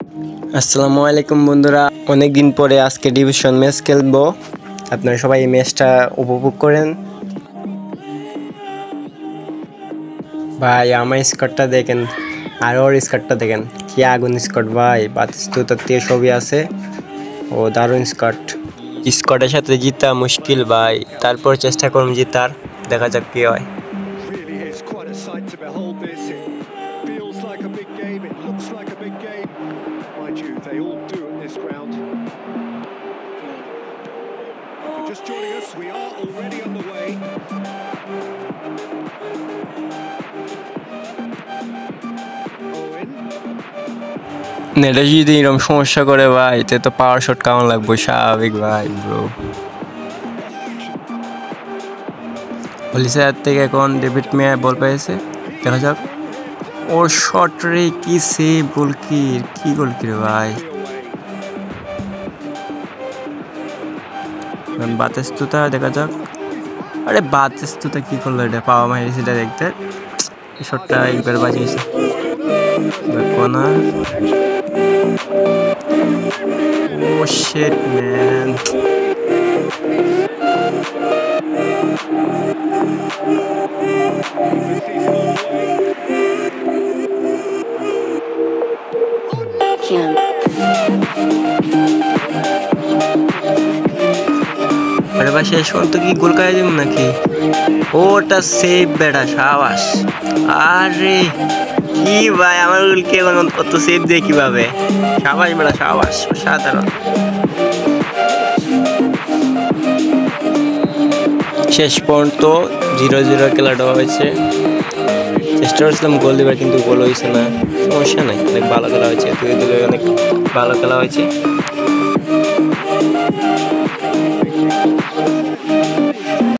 আসসালামু আলাইকুম বন্ধুরা, অনেক দিন পরে আজকে ডিভিশন ম্যাচ খেলবো। আপনারা সবাই এই ম্যাচটা উপভোগ করেন। ভাই আমার স্কোরটা দেখেন আর ওর স্কোরটা দেখেন, কি আগুন স্কোর ভাই। বাতিস্তুতার দিয়ে ছবি আছে, ও দারুণ স্কট। স্কটের সাথে জিতা মুশকিল ভাই, তারপর চেষ্টা করুন জিতার, দেখা যাক কি হয়। They all do at this ground. If you're just joining us, we are already on the way. নেটে যদি এরকম সমস্যা করে ভাই, তে তো পাওয়ার শট কেমন লাগবে, স্বাভাবিক ভাই ব্রো। পুলিশের থেকে এখন ডেভিড মিয়া বল পেয়েছে, দেখা যাক। ও শট রে, কি সেভ, গোলকির, কি গোলকির ভাই। বাতেস্তুতা, দেখা যাক। আরে বাতেস্তুতা কি করলো, এটা পাওয়া মারিয়েছে এটা দেখতে। এই শটটা একবার বাজিয়েছে কর্নার। ও শিট ম্যান। আরে ভাই শেষ পর্যন্ত কি গোল খাইয়ে দিব নাকি? ওটা সেভ বেটা, সাবাস। আরে কি ভাই, আমার গোলকে এখন কত সেভ দিয়ে কিভাবে, সাবাস বেটা সাবাস, সাধারণ। শেষ পর্যন্ত 0-0 খেলাটা হয়েছে। চেষ্টা করছিলাম গোল দেবার, কিন্তু গোল হয়েছে না। সমস্যা নাই, অনেক ভালো খেলা হয়েছে, দুই দলে অনেক ভালো খেলা হয়েছে।